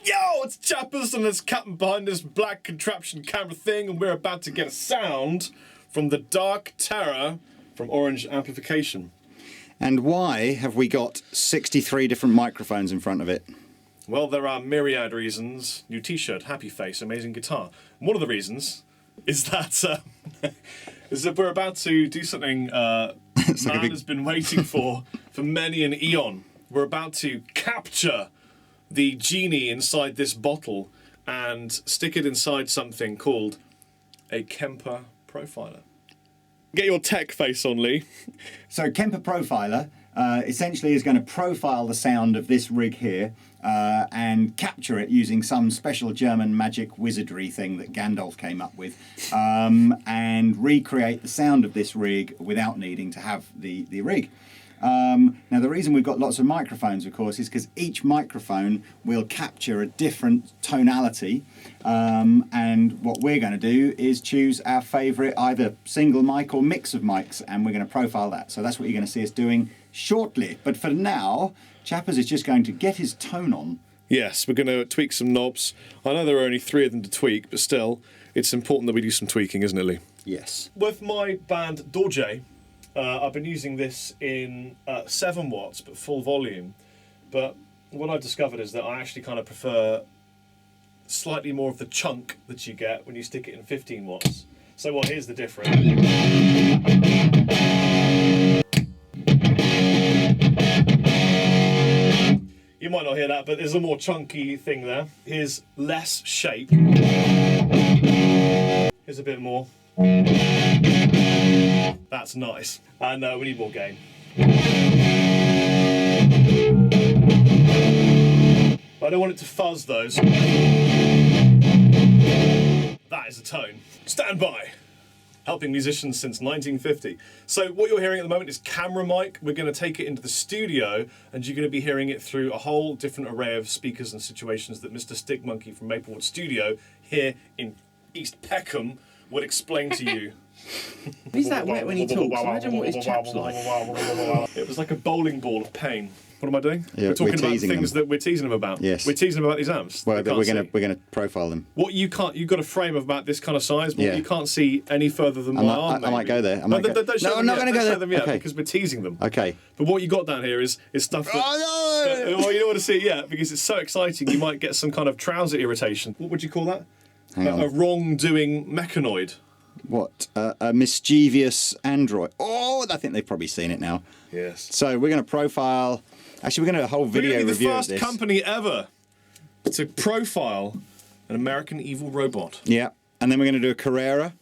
Yo, it's Chappers and there's Captain behind this black contraption camera thing, and we're about to get a sound from the Dark Terror from Orange Amplification. And why have we got 63 different microphones in front of it? Well, there are myriad reasons. New t-shirt, happy face, amazing guitar. And one of the reasons is that we're about to do something man has been waiting for many an eon. We're about to capture the genie inside this bottle and stick it inside something called a Kemper Profiler. Get your tech face on, Lee. So Kemper Profiler essentially is going to profile the sound of this rig here and capture it using some special German magic wizardry thing that Gandalf came up with, and recreate the sound of this rig without needing to have the rig. Now the reason we've got lots of microphones, of course, is because each microphone will capture a different tonality, and what we're going to do is choose our favourite either single mic or mix of mics, and we're going to profile that. So that's what you're going to see us doing shortly. But for now, Chappers is just going to get his tone on. Yes, we're going to tweak some knobs. I know there are only 3 of them to tweak, but still, it's important that we do some tweaking, isn't it, Lee? Yes. With my band Dorje, I've been using this in 7 watts, but full volume. But what I've discovered is that I actually kind of prefer slightly more of the chunk that you get when you stick it in 15 watts. So here's the difference. You might not hear that, but there's a more chunky thing there. Here's less shape. Here's a bit more. That's nice. And we need more gain. I don't want it to fuzz those. That is a tone. Stand by. Helping musicians since 1950. So what you're hearing at the moment is camera mic. We're going to take it into the studio, and you're going to be hearing it through a whole different array of speakers and situations that Mr. Stick Monkey from Maplewood Studio here in East Peckham would explain to you. He's that wet when he talks. Imagine what his chap's like. It was like a bowling ball of pain. What am I doing? Yeah, we're talking we're about teasing things them. that we're teasing them about. Yes. We're teasing them about these amps. Well, we're gonna profile them. What you can't, you've got a frame of about this kind of size, but Yeah. you can't see any further than my arm. I might go there. No, I'm not going to show them yet Okay. because we're teasing them. Okay. But what you got down here is stuff that. Oh no! Well, you don't want to see it yet because it's so exciting. You might get some kind of trouser irritation. What would you call that? Hang on. A wrong-doing mechanoid. What? A mischievous android. Oh, I think they've probably seen it now. Yes. So we're going to profile. Actually, we're going to do a whole video We're review the of first this. company ever to profile an American evil robot. Yeah, and then we're going to do a Carrera,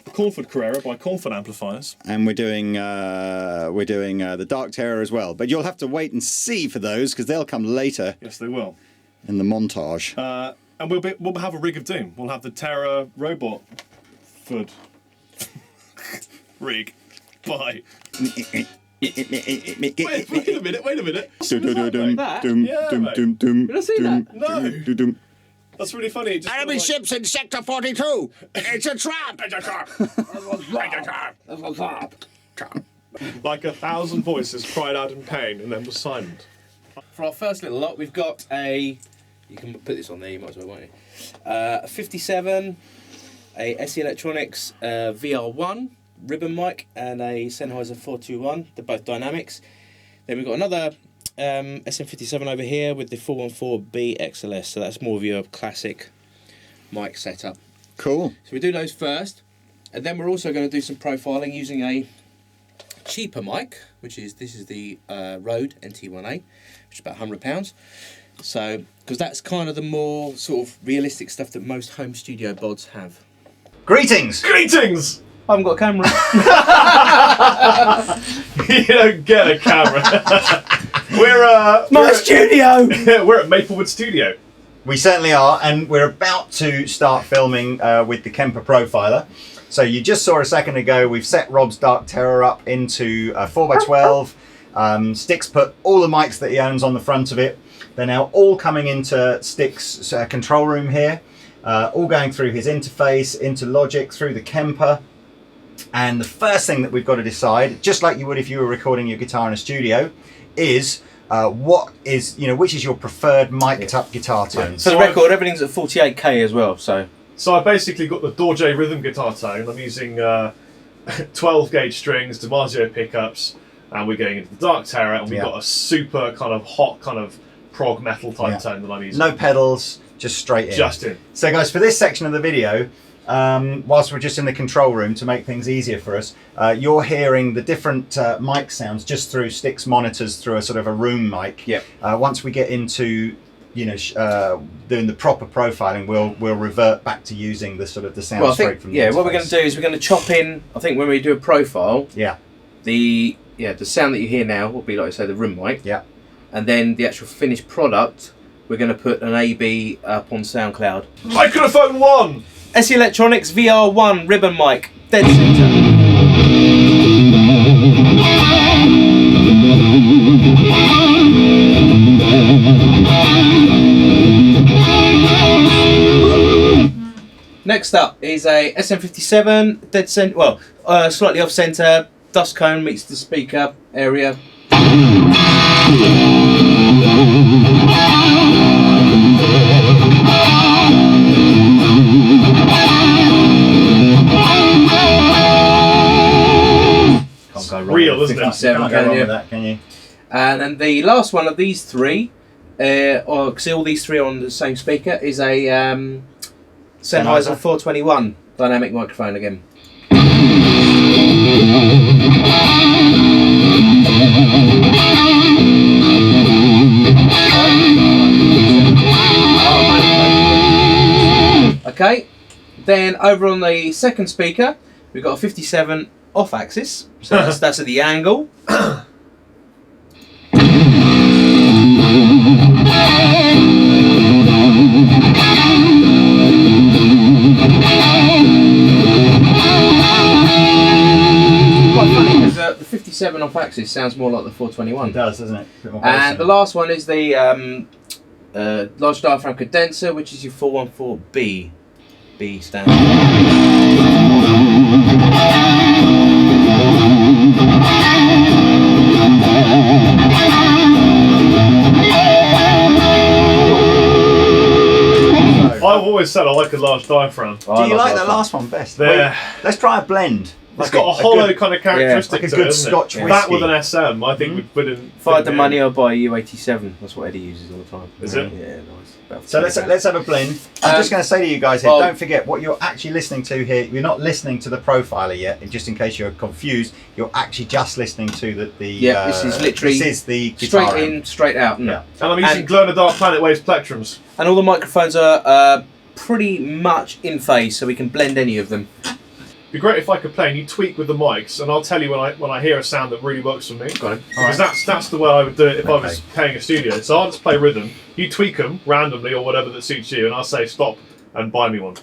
Cornford Carrera by Cornford Amplifiers. and we're doing the Dark Terror as well. But you'll have to wait and see for those because they'll come later Yes, they will. in the montage. And we'll have a rig of doom. We'll have the Terror robot food rig. Bye. Wait a minute. That? Yeah, mate. Did I see that? No. That's really funny. It just Enemy feels like- ships in Sector 42. It's a trap. Like 1,000 voices cried out in pain and then was silent. For our first little lot, we've got a. You can put this on there. You might as well, won't you? A 57, a SE Electronics VR1 ribbon mic, and a Sennheiser 421. They're both dynamics. Then we've got another SM57 over here with the 414B XLS. So that's more of your classic mic setup. Cool. So we do those first, and then we're also going to do some profiling using a cheaper mic, this is the Rode NT1A, which is about £100. So, because that's kind of the more sort of realistic stuff that most home studio bods have. Greetings. Greetings! I haven't got a camera. You don't get a camera. we're studio! We're at Maplewood Studio. We certainly are, and we're about to start filming with the Kemper Profiler. So you just saw a second ago, we've set Rob's Dark Terror up into a 4x12. Stick's put all the mics that he owns on the front of it. They're now all coming into Stick's control room here, all going through his interface, into Logic, through the Kemper. And the first thing that we've got to decide, just like you would if you were recording your guitar in a studio, is what is, which is your preferred mic'd up guitar tone? For the record, everything's at 48k as well, so. So I basically got the Dorje rhythm guitar tone. I'm using 12 gauge strings, DiMarzio pickups, and we're going into the Dark Terror, and we've got a super kind of hot kind of prog metal type tone that I'm using. No pedals, just straight in. Just in. So guys, for this section of the video, whilst we're just in the control room to make things easier for us, you're hearing the different mic sounds just through Stick's monitors through a sort of a room mic. Yep. Once we get into doing the proper profiling, we'll revert back to using the sort of the sound straight from the interface. What we're going to do is we're going to chop in. I think when we do a profile, the sound that you hear now will be, like I say, the room mic. Yeah. And then the actual finished product, we're going to put an AB up on SoundCloud. Microphone 1. SE Electronics VR1 ribbon mic, dead center. Next up is a SM57 dead center. Well, slightly off center. Dust cone meets the speaker area. Real, isn't it? Can't go wrong with that, can you? And then the last one of these three, because all these three are on the same speaker, is a Sennheiser 421 dynamic microphone again. Okay, then over on the second speaker, we've got a 57 off axis, so that's at the angle. Quite funny because the 57 off axis sounds more like the 421. It does, doesn't it? And the last one is the large diaphragm condenser, which is your 414B. B standard. I've always said I like a large diaphragm. Do you like the last one best? Yeah. Let's try a blend. It's got a hollow kind of characteristic like a to good it, isn't Scotch it? whiskey. That with an SM, I think would put in. If I had the money, I'd buy a U87. That's what Eddie uses all the time. Is it? Yeah, nice. So let's have a blend. I'm just going to say to you guys here, don't forget what you're actually listening to here. You're not listening to the profiler yet, just in case you're confused. You're actually just listening to the this is literally the guitar straight in, straight out. Yeah. And I'm using Glow in the Dark Planet Waves plectrums. And all the microphones are pretty much in phase, so we can blend any of them. It'd be great if I could play and you tweak with the mics, and I'll tell you when I hear a sound that really works for me. Got it. Because that's the way I would do it if I was playing a studio. So I'll just play rhythm, you tweak them randomly or whatever that suits you, and I'll say stop and buy me one.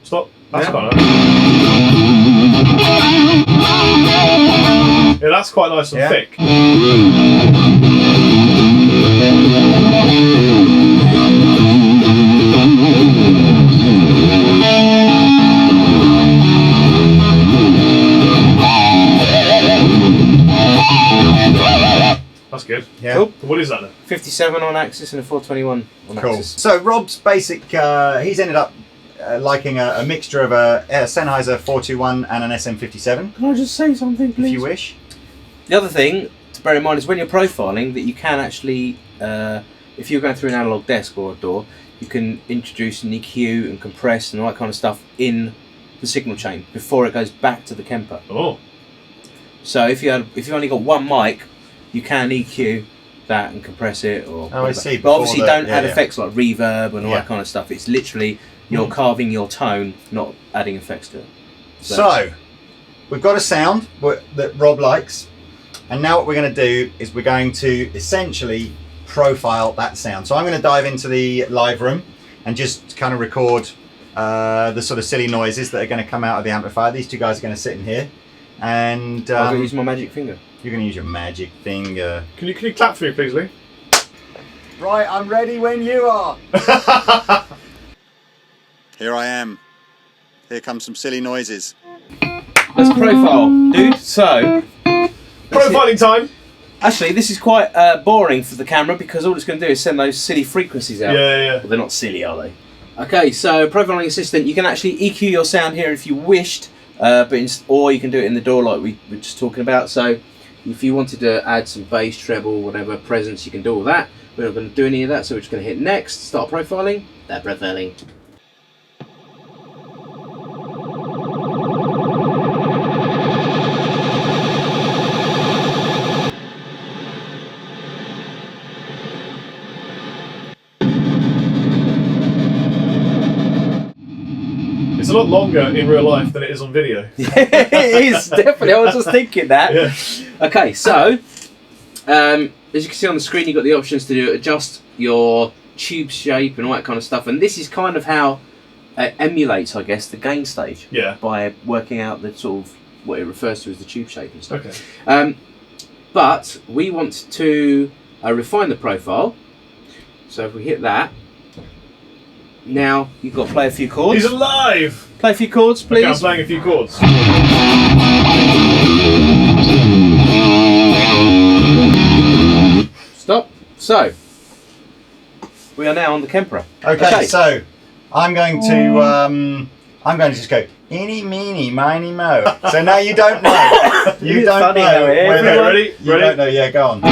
Stop. That's quite nice. Yeah, that's quite nice and thick. That's good. Yeah. Cool. What is that then? 57 on axis and a 421 on axis. So Rob's basic, he's ended up liking a mixture of a Sennheiser 421 and an SM57. Can I just say something, please? If you wish. The other thing to bear in mind is when you're profiling that you can actually, if you're going through an analog desk or a DAW, you can introduce an EQ and compress and all that kind of stuff in the signal chain before it goes back to the Kemper. Oh. So if you've only got one mic, you can EQ that and compress it. Or I see. But obviously don't add effects like reverb and all that kind of stuff. It's literally you're carving your tone, not adding effects to it. So we've got a sound that Rob likes, and now what we're going to do is we're going to essentially profile that sound. So I'm going to dive into the live room and just kind of record the sort of silly noises that are going to come out of the amplifier. These two guys are going to sit in here, and I'm going to use my magic finger. You're going to use your magic finger. Can you clap for me, please, Lee? Right, I'm ready when you are. Here I am. Here comes some silly noises. Let's profile, dude. So, Profiling time. actually, this is quite boring for the camera because all it's going to do is send those silly frequencies out. Yeah. Well, they're not silly, are they? Okay, so profiling assistant, you can actually EQ your sound here if you wished, or you can do it in the DAW like we were just talking about. So, if you wanted to add some bass, treble, whatever presence, you can do all that. We're not going to do any of that, so we're just going to hit next, start profiling. That profiling. It's a lot longer in real life than it is on video. It is, definitely. I was just thinking that. Yeah. Okay, so as you can see on the screen, you've got the options to adjust your tube shape and all that kind of stuff. And this is kind of how it emulates, I guess, the gain stage. Yeah. By working out the sort of what it refers to as the tube shape and stuff. Okay. But we want to refine the profile. So if we hit that, now you've got to play a few chords. He's alive! Play a few chords, please. Okay, I'm playing a few chords. Stop. So, we are now on the Kemper. Okay, so I'm going to just go eeny, meeny, miny, mo. So now you don't know. You It's don't funny know. how it is. whether- Ready? You Ready? don't know. Yeah, go on.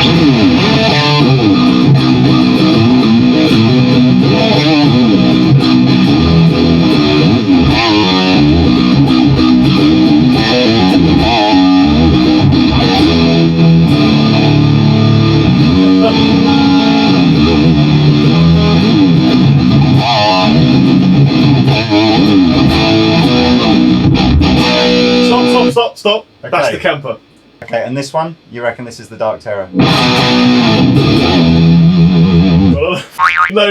Stop. That's Okay. the Kemper. Okay, and this one, you reckon this is the Dark Terror? No,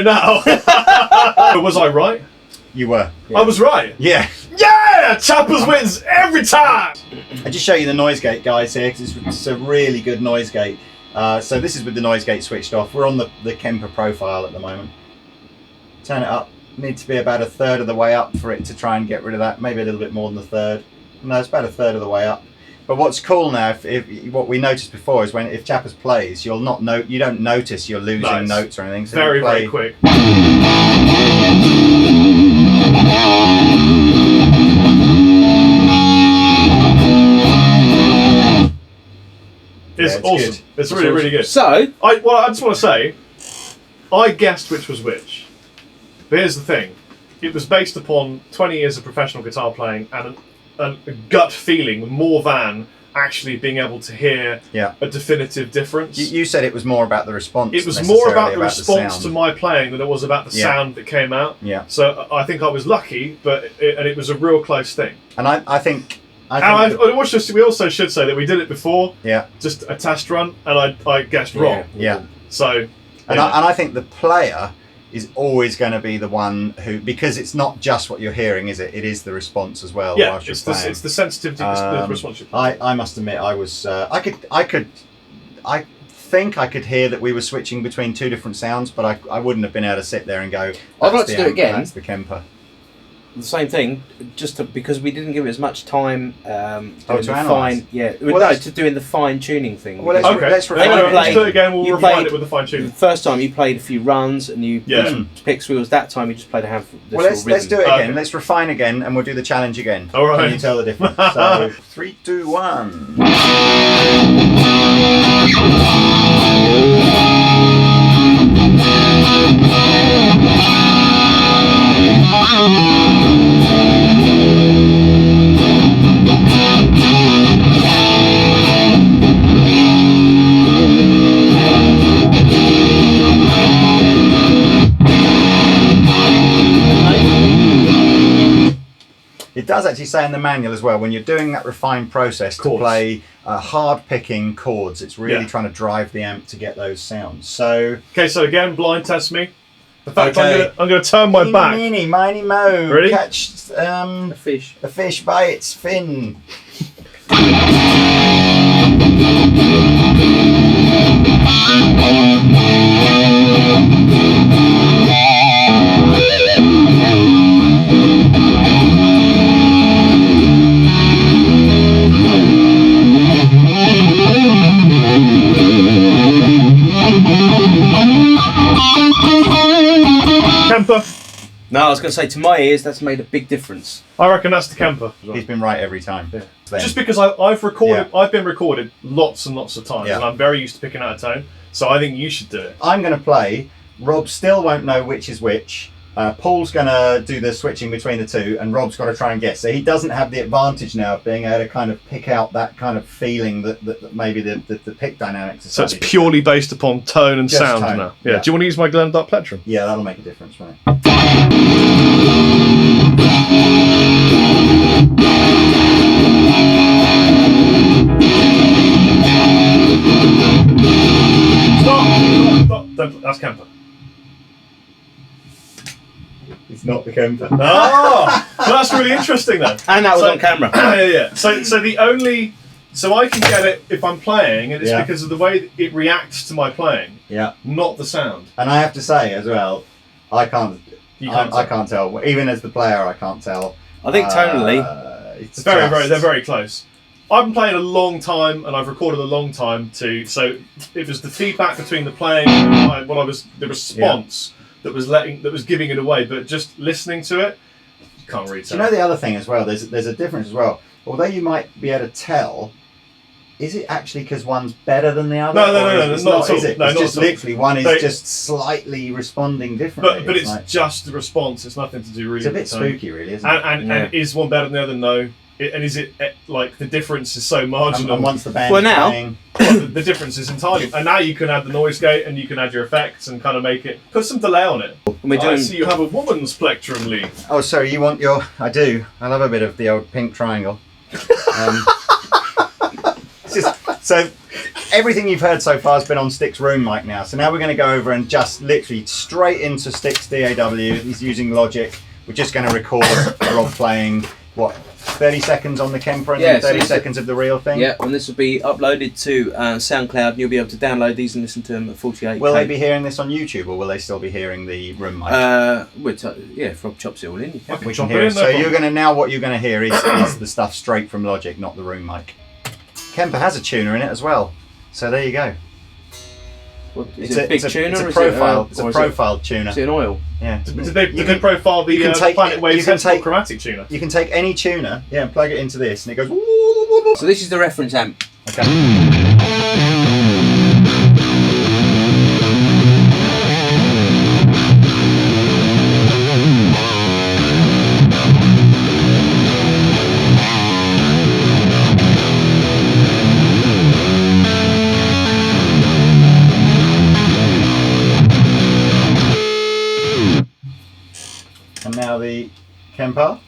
now. Was I right? You were. I was right. Yeah. Yeah! Chappers wins every time! I just show you the noise gate, guys, here, because it's a really good noise gate. So this is with the noise gate switched off. We're on the Kemper profile at the moment. Turn it up. Need to be about a third of the way up for it to try and get rid of that. Maybe a little bit more than a third. No, it's about a third of the way up. But what's cool now, if what we noticed before is if Chappers plays, you don't notice you're losing notes or anything. So very quick. It's awesome. Good. It's really, really good. So, I just want to say, I guessed which was which. But here's the thing. It was based upon 20 years of professional guitar playing and a gut feeling more than actually being able to hear a definitive difference. You said it was more about the response. It was more about the necessarily response sound. to my playing than it was about the sound that came out. Yeah. So I think I was lucky, but it was a real close thing. And I think we also should say that we did it before. Yeah. Just a test run, and I guessed wrong. Yeah. So. And I think the player is always going to be the one who, because it's not just what you're hearing, is it? It is the response as well. Yeah, it's the sensitivity, the response. I must admit, I was I think I could hear that we were switching between two different sounds, but I wouldn't have been able to sit there and go, I'd like to do it again. That's the Kemper. the same thing, because we didn't give it as much time to analyse? to doing the fine tuning thing. Well, let's refine it. Let's do it again. We'll refine it with the fine tuning. The first time you played a few runs and you put some pick wheels. That time you just played a handful. Well, let's do it again. Let's refine again, and we'll do the challenge again. All right. Can you tell the difference? So 3, 2, 1. It does actually say in the manual as well, when you're doing that refined process to play hard picking chords, it's really trying to drive the amp to get those sounds. So okay, so again, blind test me. In fact, I'm going to turn my back. Meeny, miny, mo. Ready? Catch a fish by its fin. Kemper. No, I was going to say, to my ears, that's made a big difference. I reckon that's the Kemper. He's been right every time. Yeah. Then. Just because I've recorded, Yeah. I've been recorded lots and lots of times, Yeah. and I'm very used to picking out a tone. So I think you should do it. I'm going to play. Rob still won't know which is which. Paul's going to do the switching between the two, and Rob's got to try and guess. So he doesn't have the advantage now of being able to kind of pick out that kind of feeling that maybe the pick dynamics. So it's purely based upon tone and Just sound tone. now. Yeah. Yeah. Do you want to use my Glen Dark Plectrum? Yeah, that'll make a difference, won't it? Stop! Don't, that's Kemper. It's not the Kemper. Oh, well, that's really interesting then. And that was on camera. Yeah. So the only, so I can get it if I'm playing, and it's Yeah. because of the way it reacts to my playing, Yeah. not the sound. And I have to say as well, I can't. You can't I can't tell. Even as the player, I can't tell. I think tonally, it's They're just- very close. I've been playing a long time, and I've recorded a long time too. So it was the feedback between the playing and the response that was giving it away. But just listening to it, you can't really Do tell. you know the other thing as well? There's a difference as well. Although you might be able to tell, is it actually because one's better than the other? No, Or it's is not at all. Is it? No, it's not just at all. literally one is They- just slightly responding differently. But it's like, just the response. It's nothing to do really. it's a with bit the tone. spooky, really, isn't it? And is one better than the other? No. And is it like the difference is so marginal? And once the band's Well, now- playing, The difference is entirely. And now you can add the noise gate and you can add your effects and kind of make it. Put some delay on it. we're I doing. see you have a woman's plectrum lead. oh, sorry, you want your? I do. I love a bit of the old pink triangle. It's just so. Everything you've heard so far has been on Stick's room mic now. So now we're going to go over and just literally straight into Stick's DAW. He's using Logic. We're just going to record Rob playing, what, 30 seconds on the Kemper and Yeah, then so 30 this- seconds of the real thing? Yeah, and this will be uploaded to SoundCloud, and you'll be able to download these and listen to them at 48K. Will they be hearing this on YouTube, or will they still be hearing the room mic? Yeah, if Rob chops it all in, you can. we chop can it hear in, it. no So problem. you're going to now what you're going to hear is the stuff straight from Logic, not the room mic. Kemper has a tuner in it as well. So there you go. What, is it a big tuner? It's a or profile. Is It's a profile tuner. Is it an oil? Yeah. Did they You can- profile the you can take- Planet you Wave can sensible take- chromatic tuner? You can take any tuner, yeah, and plug it into this, and it goes. So this is the reference amp. Okay. And now the Kemper.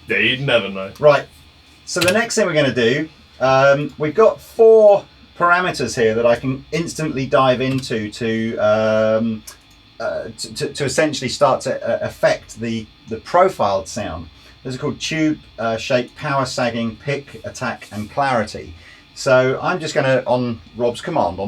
Yeah, you'd never know. Right. So the next thing we're going to do, we've got 4 parameters here that I can instantly dive into to essentially start to affect the profiled sound. Those are called tube, shape, power sagging, pick, attack, and clarity. So I'm just going to, on Rob's command,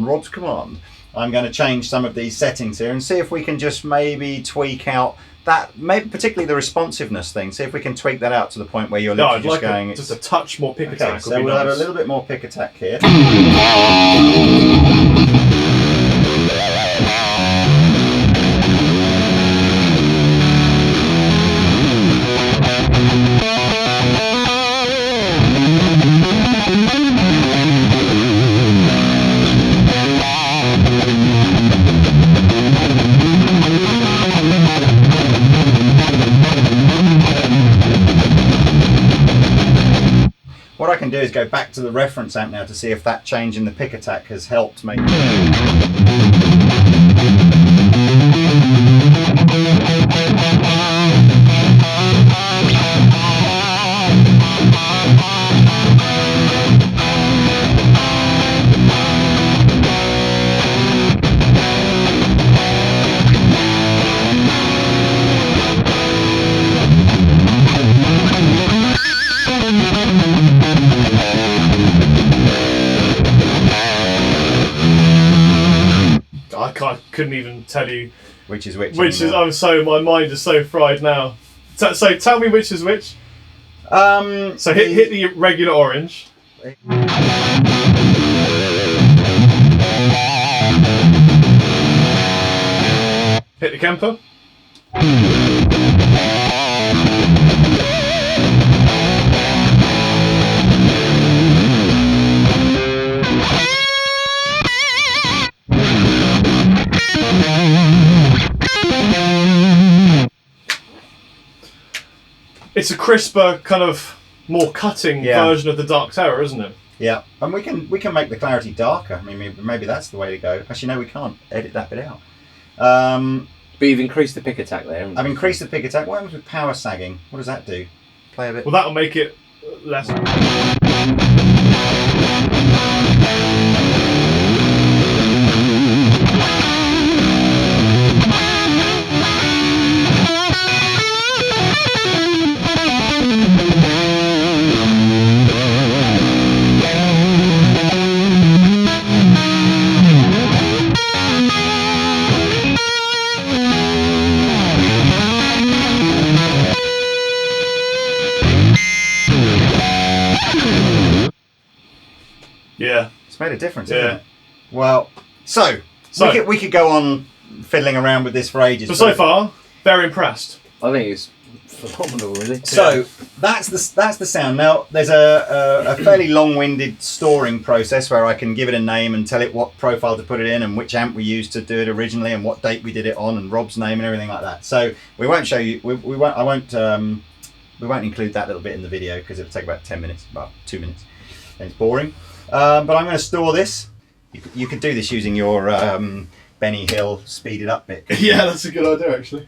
I'm going to change some of these settings here and see if we can just maybe tweak out that, maybe particularly the responsiveness thing. See if we can tweak that out to the point where you're No, literally I'd like just going. just a touch more pick Okay, attack. so would be we'll have a nice. little bit more pick attack here. What I can do is go back to the reference amp now to see if that change in the pick attack has helped make. I couldn't even tell you which is which. Which is my mind is so fried now. So tell me which is which. So hit the regular orange. Hit the Kemper. It's a crisper, kind of more cutting version of the Dark Terror, isn't it? Yeah, and we can make the clarity darker. I mean, maybe that's the way to go. Actually, no, we can't edit that bit out. But you've increased the pick attack there, haven't you? I've increased the pick attack. What happens with power sagging? What does that do? Play a bit. Well, that'll make it less. Yeah. It's made a difference, hasn't it? Well, so we could go on fiddling around with this for ages. But so far, very impressed. I think it's phenomenal, really. So that's the sound. Now there's a fairly long-winded storing process where I can give it a name and tell it what profile to put it in and which amp we used to do it originally and what date we did it on and Rob's name and everything like that. So we won't show you. We won't include that little bit in the video because it'll take about 10 minutes, about 2 minutes, and it's boring. But I'm going to store this. You could do this using your Benny Hill speeded up bit. Yeah, that's a good idea, actually.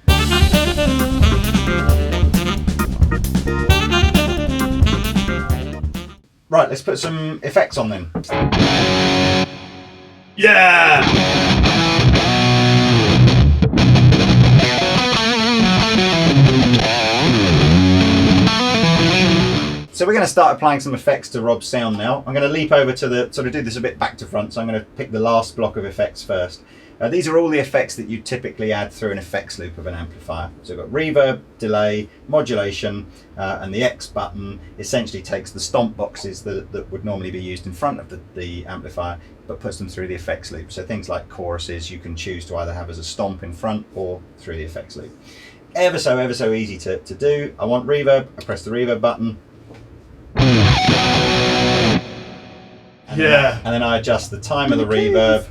Right, let's put some effects on then. Yeah! So we're going to start applying some effects to Rob's sound now. I'm going to leap over to the, sort of do this a bit back to front, so I'm going to pick the last block of effects first. These are all the effects that you typically add through an effects loop of an amplifier. So we've got reverb, delay, modulation, and the X button essentially takes the stomp boxes that would normally be used in front of the amplifier, but puts them through the effects loop. So things like choruses you can choose to either have as a stomp in front or through the effects loop. Ever so easy to do. I want reverb, I press the reverb button. And then I adjust the time of the reverb.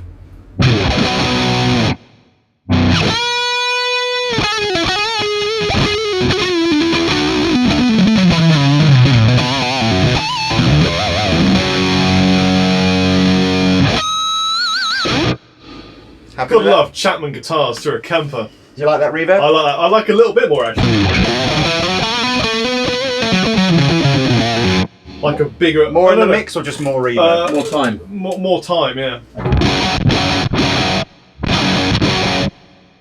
God love Chapman guitars through a Kemper. Do you like that reverb? I like that. I like a little bit more actually. Like a bigger... More in the mix or just more reverb? More time. More time, yeah.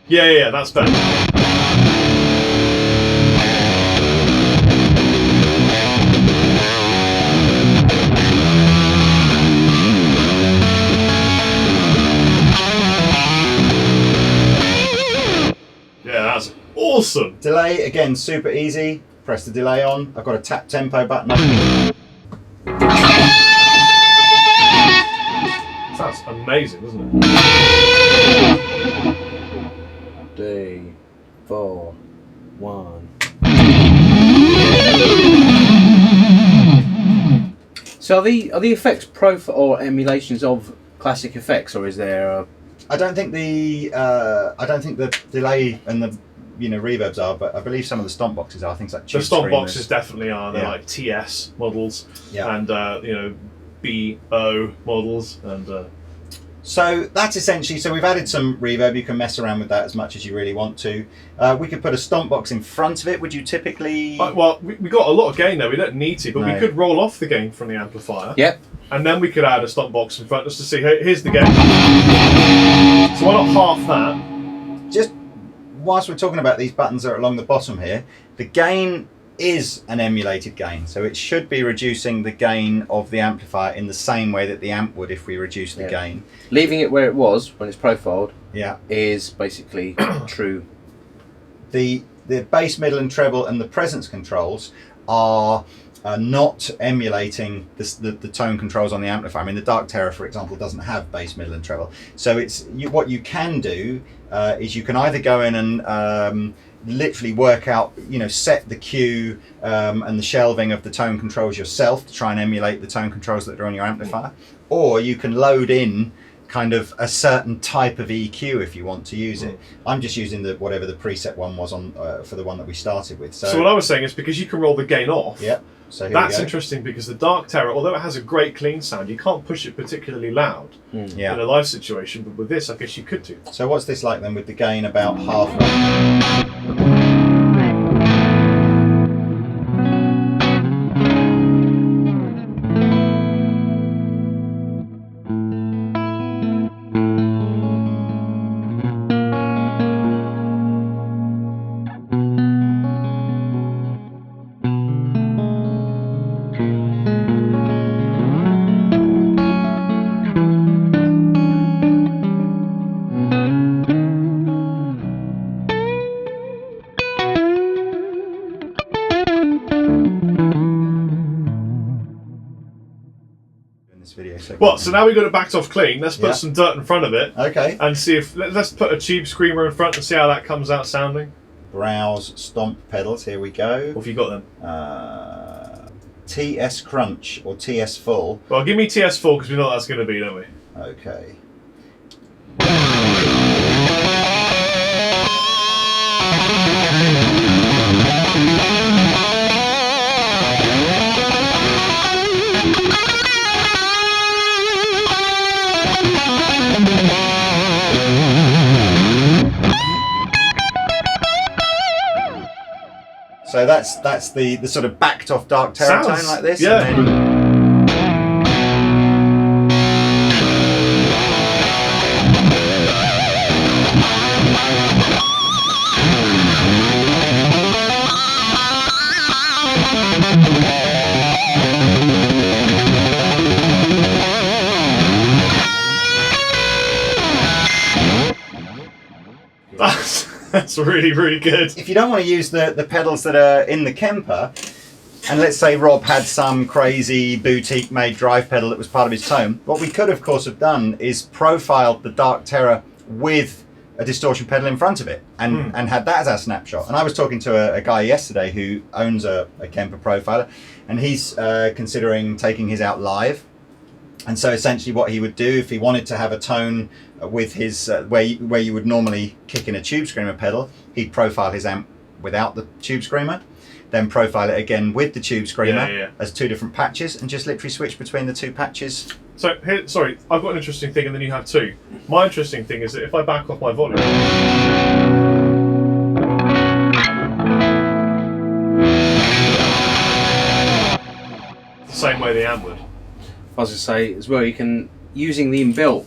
Yeah, that's better. Yeah, that's awesome. Delay, again, super easy. Press the delay on. I've got a tap tempo button. That's amazing, isn't it? 3, 4, 1. So are the effects profile or emulations of classic effects, or is there a... I don't think the delay and the reverbs are, but I believe some of the stomp boxes are. Things like the stomp boxes definitely are. They're like TS models and BO models and. So that's essentially. So we've added some reverb. You can mess around with that as much as you really want to. We could put a stomp box in front of it. Would you typically? Well, we got a lot of gain there. We don't need to, but we could roll off the gain from the amplifier. Yep. And then we could add a stomp box in front just to see. Here's the gain. So why not half that? Just whilst we're talking about these buttons that are along the bottom here, the gain is an emulated gain. So it should be reducing the gain of the amplifier in the same way that the amp would if we reduce the gain. Leaving it where it was when it's profiled is basically true. The bass, middle and treble and the presence controls are not emulating the tone controls on the amplifier. I mean, the Dark Terror, for example, doesn't have bass, middle and treble. So what you can do is you can either go in and literally work out, set the cue and the shelving of the tone controls yourself to try and emulate the tone controls that are on your amplifier, or you can load in kind of a certain type of EQ if you want to use it. I'm just using whatever the preset one was on for the one that we started with. So what I was saying is, because you can roll the gain off. Yeah. So that's interesting, because the Dark Terror, although it has a great clean sound, you can't push it particularly loud in a live situation. But with this, I guess you could do. So what's this like then, with the gain about halfway? Well, so now we've got it backed off clean. Let's put some dirt in front of it. Okay. And see if let's put a tube screamer in front and see how that comes out sounding. Browse stomp pedals. Here we go. What have you got then? TS Crunch or TS Full. Well, give me TS Full, because we know what that's going to be, don't we? Okay. So that's the sort of backed off Dark Terror tone like this. Yeah. And then That's really, really good. If you don't want to use the pedals that are in the Kemper, and let's say Rob had some crazy boutique made drive pedal that was part of his tone, what we could of course have done is profiled the Dark Terror with a distortion pedal in front of it and had that as our snapshot. And I was talking to a guy yesterday who owns a Kemper profiler, and he's considering taking his out live. And so essentially what he would do if he wanted to have a tone with his where you would normally kick in a tube screamer pedal, he'd profile his amp without the tube screamer, then profile it again with the tube screamer as two different patches, and just literally switch between the two patches. So here, sorry, I've got an interesting thing, and then you have two. My interesting thing is that if I back off my volume, the same way the amp would. I was going to say as well, you can, using the inbuilt,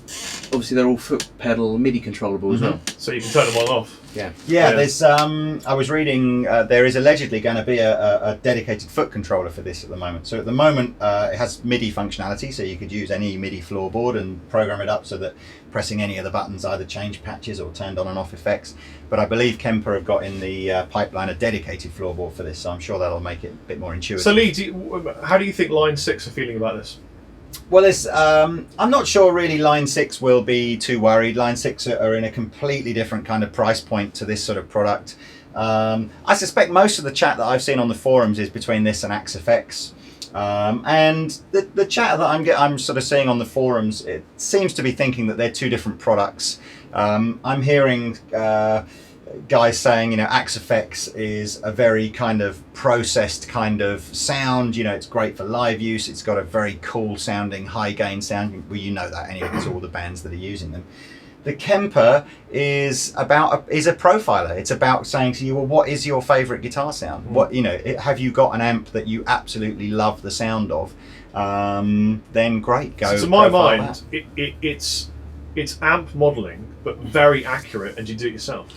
obviously they're all foot pedal MIDI controllable as well. So you can turn them on off. Yeah, there's I was reading there is allegedly going to be a dedicated foot controller for this at the moment. So at the moment it has MIDI functionality, so you could use any MIDI floorboard and program it up so that pressing any of the buttons either change patches or turned on and off effects. But I believe Kemper have got in the pipeline a dedicated floorboard for this, so I'm sure that'll make it a bit more intuitive. So Lee, how do you think Line 6 are feeling about this? Well, I'm not sure really Line 6 will be too worried. Line 6 are in a completely different kind of price point to this sort of product. I suspect most of the chat that I've seen on the forums is between this and Axe FX. And the chat that I'm sort of seeing on the forums, it seems to be thinking that they're two different products. I'm hearing guys saying, Axe FX is a very kind of processed kind of sound. It's great for live use. It's got a very cool sounding, high gain sound. Well, you know that anyway, it's all the bands that are using them. The Kemper is a profiler. It's about saying to you, well, what is your favorite guitar sound? What have you got an amp that you absolutely love the sound of? Then great, go. So to my mind, it's amp modelling, but very accurate, and you do it yourself.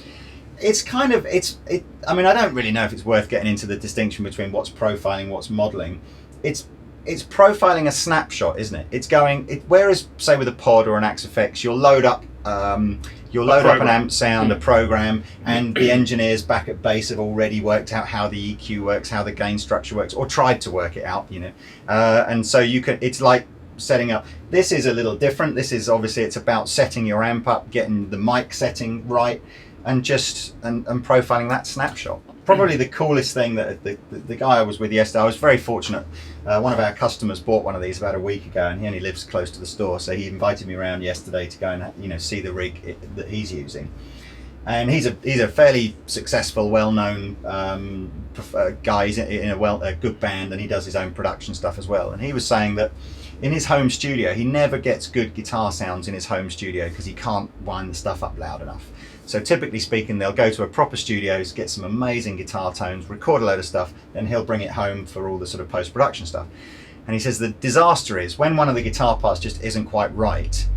It's kind of I mean, I don't really know if it's worth getting into the distinction between what's profiling, what's modelling. It's profiling a snapshot, isn't it? It's going. Whereas, say, with a pod or an Axe Effects, you'll load up an amp sound, a program, and the engineers back at base have already worked out how the EQ works, how the gain structure works, or tried to work it out, you know. And so you can. It's like setting up. This is a little different. This is obviously it's about setting your amp up, getting the mic setting right, and profiling that snapshot. Probably the coolest thing that the guy I was with yesterday, I was very fortunate. One of our customers bought one of these about a week ago, and he only lives close to the store, so he invited me around yesterday to go and see the rig that he's using. And he's a fairly successful, well-known guy. He's in a good band, and he does his own production stuff as well. And he was saying that in his home studio, he never gets good guitar sounds in his home studio because he can't wind the stuff up loud enough. So typically speaking, they'll go to a proper studios, get some amazing guitar tones, record a load of stuff, then he'll bring it home for all the sort of post-production stuff. And he says the disaster is when one of the guitar parts just isn't quite right,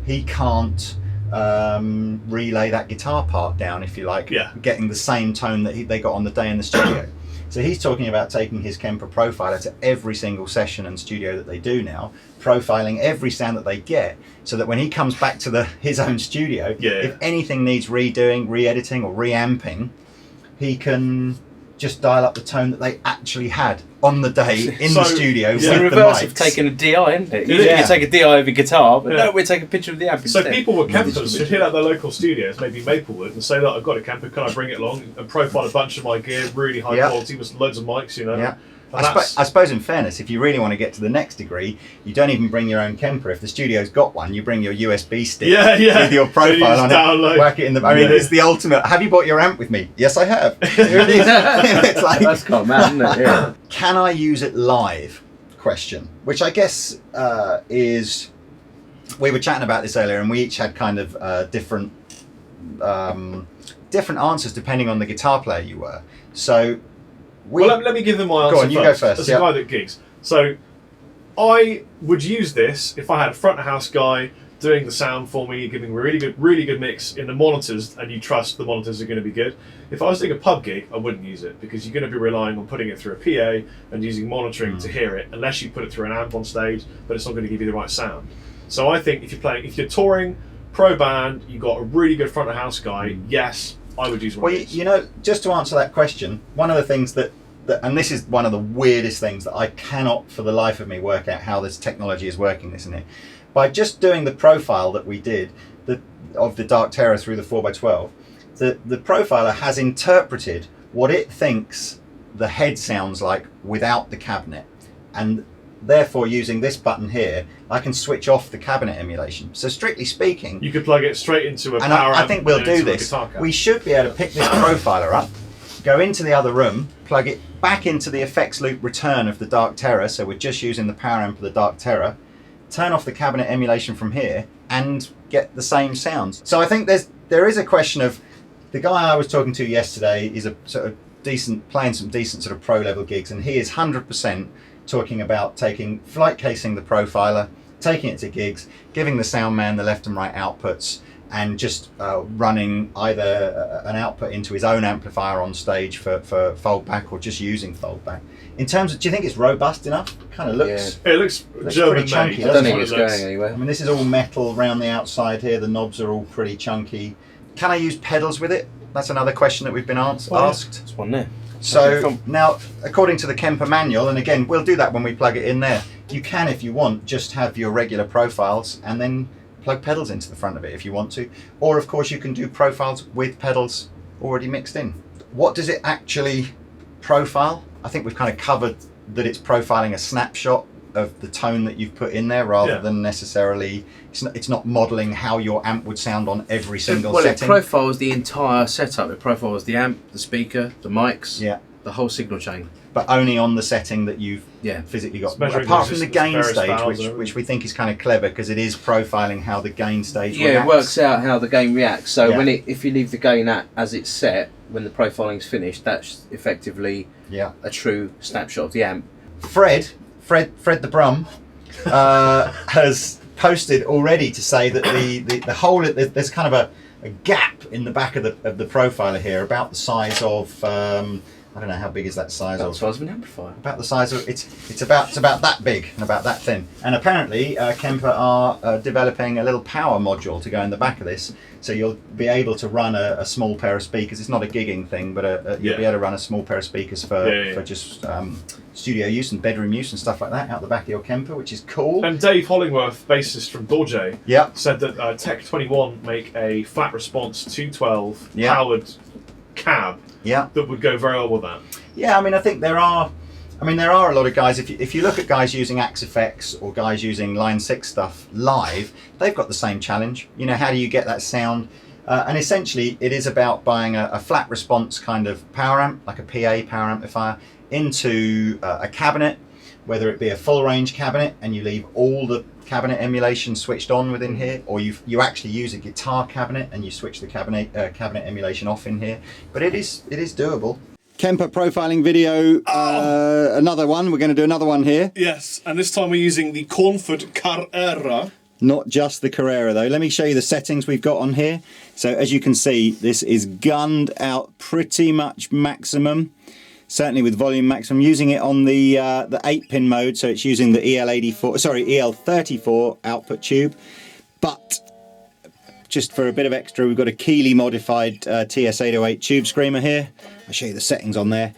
he can't relay that guitar part down, if you like, getting the same tone that they got on the day in the studio. So he's talking about taking his Kemper profiler to every single session and studio that they do now, profiling every sound that they get, so that when he comes back to his own studio, if anything needs redoing, re-editing or re-amping, he can just dial up the tone that they actually had on the day in the studio with the mics. It's the reverse of taking a DI, isn't it? Usually you take a DI of a guitar, but no, we take a picture of the amp instead. So people with Kempers should hit up their local studios, maybe Maplewood, and say, look, I've got a Kemper, can I bring it along and profile a bunch of my gear, really high quality with loads of mics, you know. Yeah. I suppose in fairness, if you really want to get to the next degree, you don't even bring your own Kemper. If the studio's got one, you bring your USB stick with your profile on it, whack it in the... I mean, it's the ultimate. Have you bought your amp with me? Yes, I have. Here it is. It's like, that's quite mad, isn't it? Yeah. Can I use it live? Question. Which I guess is... We were chatting about this earlier, and we each had kind of different answers depending on the guitar player you were. So... Well, let me give them my answer first. Go first. As a guy that gigs. So, I would use this if I had a front of house guy doing the sound for me, giving a really good mix in the monitors, and you trust the monitors are going to be good. If I was doing a pub gig, I wouldn't use it because you're going to be relying on putting it through a PA and using monitoring to hear it, unless you put it through an amp on stage, but it's not going to give you the right sound. So I think if you're touring, pro band, you've got a really good front of house guy, yes, I would use one of these. You know, just to answer that question, one of the things that, and this is one of the weirdest things that I cannot for the life of me work out how this technology is working, isn't it? By just doing the profile that we did of the Dark Terror through the 4x12, the profiler has interpreted what it thinks the head sounds like without the cabinet. And therefore, using this button here, I can switch off the cabinet emulation. So strictly speaking... You could plug it straight into a and power amp. I think we'll do this. We should be able to pick this profiler up, go into the other room, plug it back into the effects loop return of the Dark Terror, so we're just using the power amp of the Dark Terror, turn off the cabinet emulation from here, and get the same sounds. So I think there is a question of... The guy I was talking to yesterday is a sort of playing some decent sort of pro level gigs, and he is 100% talking about flight casing the profiler, taking it to gigs, giving the sound man the left and right outputs, and just running either an output into his own amplifier on stage for foldback, or just using foldback. In terms of, do you think it's robust enough? Kind of looks. Yeah. It looks German pretty chunky. I don't think it's going anywhere. I mean, this is all metal around the outside here. The knobs are all pretty chunky. Can I use pedals with it? That's another question that we've been asked. There's one there. So now, according to the Kemper manual, and again, we'll do that when we plug it in there, you can, if you want, just have your regular profiles and then plug pedals into the front of it if you want to. Or, of course, you can do profiles with pedals already mixed in. What does it actually profile? I think we've kind of covered that it's profiling a snapshot of the tone that you've put in there, rather than necessarily, it's not modelling how your amp would sound on every single setting. Well, it profiles the entire setup. It profiles the amp, the speaker, the mics, the whole signal chain. But only on the setting that you've physically got. Apart from the gain stage, which we think is kind of clever, because it is profiling how the gain stage reacts. Yeah, it works out how the gain reacts. So if you leave the gain as it's set, when the profiling's finished, that's effectively a true snapshot of the amp. Fred the Brum has posted already to say that the whole, there's kind of gap in the back of the profiler here, about the size of I don't know how big is that size. About the size of an amplifier. About the size of it's about that big and about that thin. And apparently Kemper are developing a little power module to go in the back of this, so you'll be able to run a small pair of speakers. It's not a gigging thing, but you'll be able to run a small pair of speakers for just studio use and bedroom use and stuff like that out the back of your Kemper, which is cool. And Dave Hollingworth, bassist from Dorje, said that Tech 21 make a flat response 212 powered cab that would go very well with that. Yeah, I mean, I think there are a lot of guys, if you look at guys using Axe Effects or guys using Line 6 stuff live, they've got the same challenge. You know, how do you get that sound? And essentially it is about buying a flat response kind of power amp, like a PA power amplifier, into a cabinet, whether it be a full range cabinet and you leave all the cabinet emulation switched on within here, or you actually use a guitar cabinet and you switch the cabinet emulation off in here. But it is doable. Kemper profiling video, another one. We're going to do another one here. Yes, and this time we're using the Cornford Carrera. Not just the Carrera though. Let me show you the settings we've got on here. So as you can see, this is gunned out pretty much maximum. Certainly with volume maximum, using it on the 8-pin mode, so it's using the EL34 output tube. But just for a bit of extra, we've got a Keeley modified TS808 tube screamer here. I'll show you the settings on there.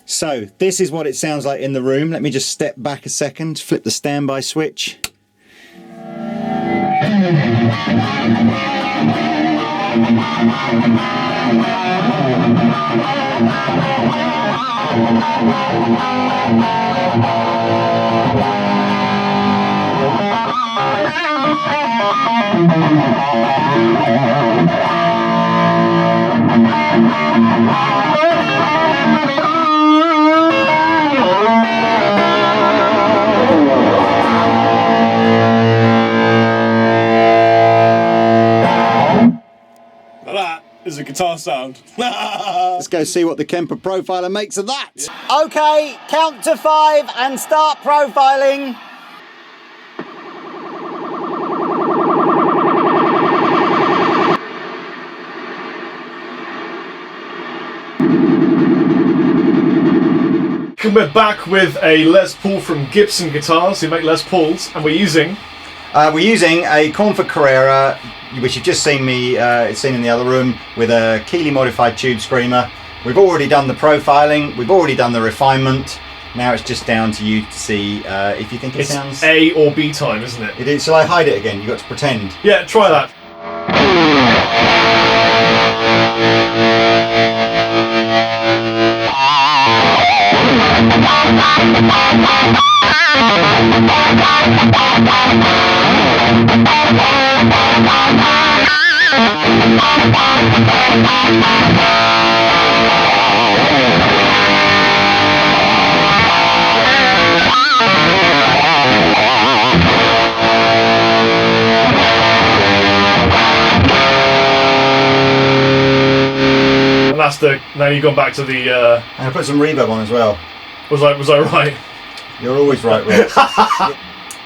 So this is what it sounds like in the room. Let me just step back a second, flip the standby switch. That is a guitar sound. Let's go see what the Kemper profiler makes of that. Okay, count to 5 and start profiling. We're back with a Les Paul from Gibson Guitars, who make Les Pauls, and we're using a Cornford Carrera, which you've just seen me seen in the other room, with a Keeley modified tube screamer. We've already done the profiling, we've already done the refinement. Now it's just down to you to see if you think it sounds... It's A or B time, isn't it? It is. Shall I hide it again? You've got to pretend. Yeah, try that. And that's the... Now you've gone back to the... And I put some reverb on as well. Was I right? You're always right, Rob.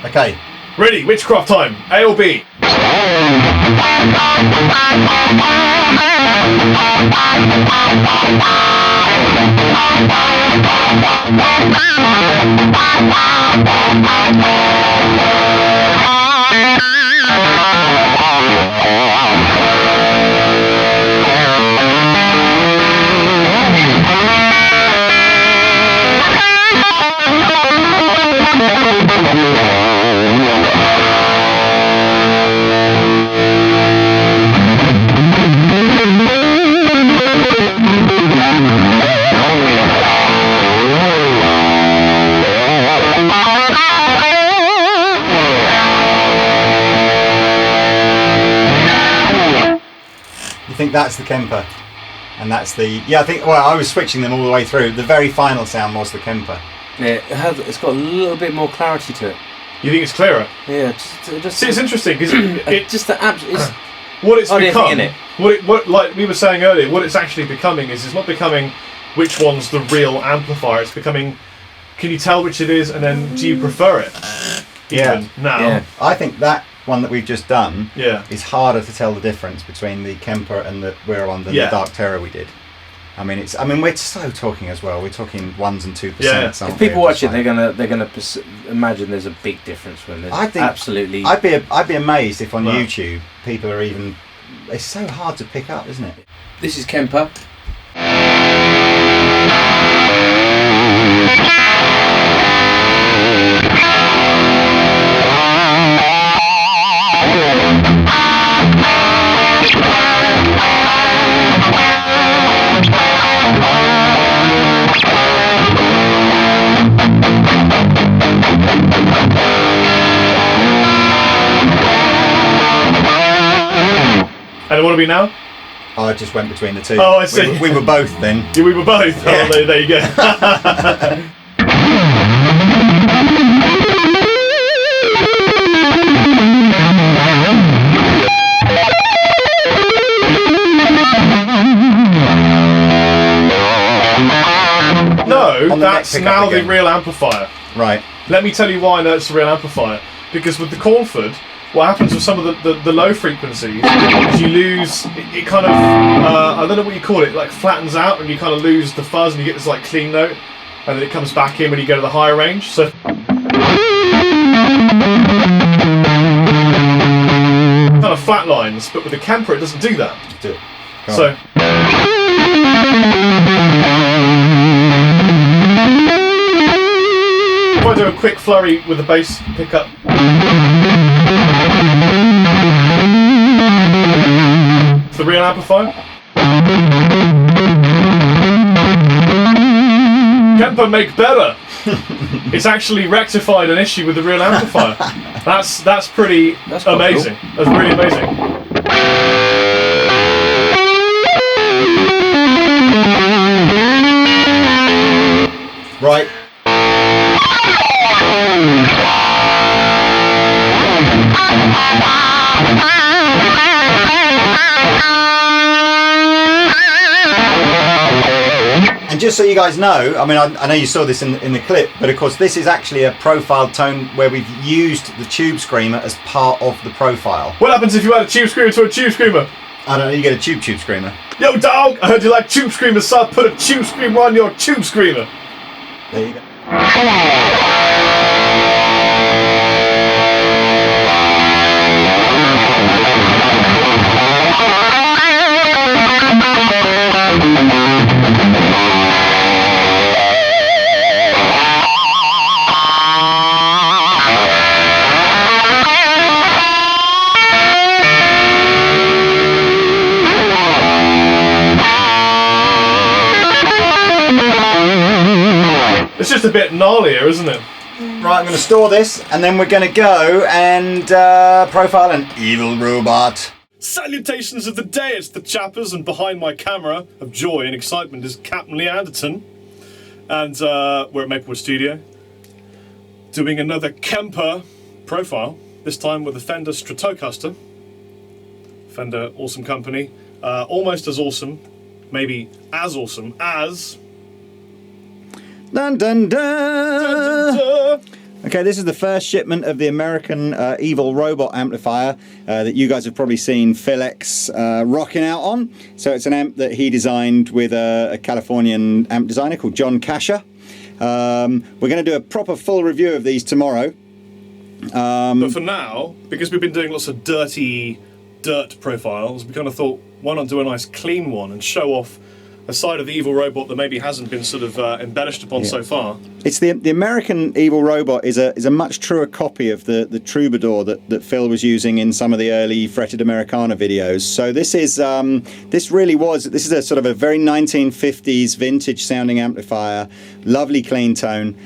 Okay. Ready, witchcraft time. A or B? I think that's the Kemper, and that's the I think. Well, I was switching them all the way through. The very final sound was the Kemper. Yeah, it's got a little bit more clarity to it. You think it's clearer? Yeah, just See, it's interesting because it just the amp. what it's become. In it. What like we were saying earlier, what it's actually becoming is it's not becoming which one's the real amplifier. It's becoming, can you tell which it is, and then do you prefer it? Yeah. Now. Yeah. I think that one that we've just done, Yeah. it's harder to tell the difference between the Kemper and the Roland than the Dark Terror we did. I mean, we're so talking as well. We're talking 1% and 2%. Yeah. If people watch it, they're gonna imagine there's a big difference when there's I think absolutely. I'd be amazed if on YouTube people are even. It's so hard to pick up, isn't it? This is Kemper. And what are we now? Oh, I just went between the two. Oh, I see. We were both then. Yeah, we were both. Yeah. Oh, there you go. No, that's now the real amplifier. Right. Let me tell you why I know it's the real amplifier. Because with the Cornford, what happens with some of the low frequencies is you lose, it kind of, I don't know what you call it, like flattens out and you kind of lose the fuzz and you get this like clean note and then it comes back in when you go to the higher range. So kind of flat lines, but with the Kemper it doesn't do that. Do it. So if I do a quick flurry with the bass pickup, the real amplifier. Kemper make better. It's actually rectified an issue with the real amplifier. That's pretty amazing. Cool. That's really amazing. Right. And just so you guys know, I mean, I know you saw this in the clip, but of course this is actually a profiled tone where we've used the tube screamer as part of the profile. What happens if you add a tube screamer to a tube screamer? I don't know, you get a tube screamer. Yo dog, I heard you like tube screamers, so I put a tube screamer on your tube screamer. There you go. It's just a bit gnarlier, isn't it? Right, I'm going to store this, and then we're going to go and profile an evil robot. Salutations of the day, it's the Chappers, and behind my camera of joy and excitement is Captain Anderton. And we're at Maplewood Studio, doing another Kemper profile, this time with a Fender Stratocaster. Fender, awesome company. Almost as awesome, maybe as awesome as... Dun dun dun! Dun, dun, dun. Okay, this is the first shipment of the American Evil Robot amplifier that you guys have probably seen Phil X rocking out on. So it's an amp that he designed with a Californian amp designer called John Kasher. We're going to do a proper full review of these tomorrow. But for now, because we've been doing lots of dirty dirt profiles, we kind of thought, why not do a nice clean one and show off a side of the Evil Robot that maybe hasn't been sort of embellished upon so far. It's the American Evil Robot is a much truer copy of the Troubadour that Phil was using in some of the early fretted Americana videos. So this is this is a sort of a very 1950s vintage sounding amplifier, lovely clean tone.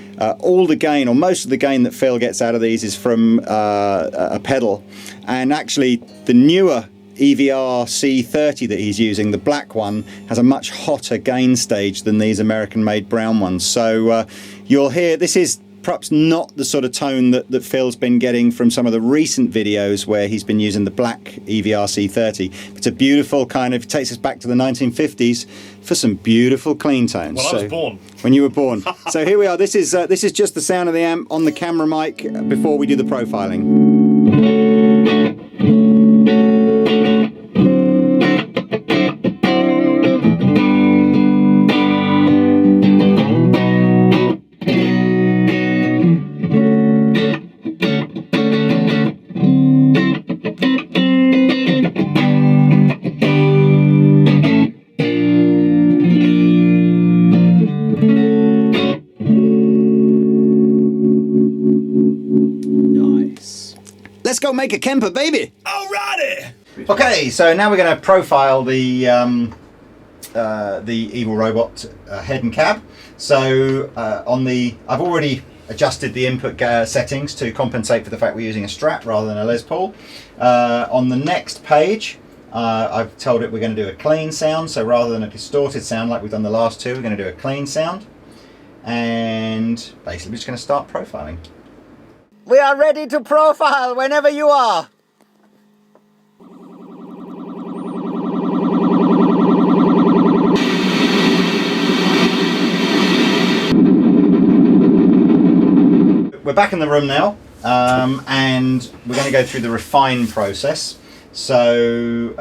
All the gain, or most of the gain that Phil gets out of these is from a pedal, and actually the newer EVR C30 that he's using, the black one, has a much hotter gain stage than these American-made brown ones. So you'll hear, this is perhaps not the sort of tone that Phil's been getting from some of the recent videos where he's been using the black EVR C30. It's a beautiful kind of, takes us back to the 1950s for some beautiful clean tones. Well, I was born. When you were born. So here we are. This is just the sound of the amp on the camera mic before we do the profiling. Let's go make a Kemper, baby! Alrighty! Okay, so now we're going to profile the evil robot head and cab. So I've already adjusted the input settings to compensate for the fact we're using a Strat rather than a Les Paul. On the next page, I've told it we're going to do a clean sound. So rather than a distorted sound like we've done the last two, we're going to do a clean sound. And basically we're just going to start profiling. We are ready to profile whenever you are. We're back in the room now, and we're going to go through the refine process. So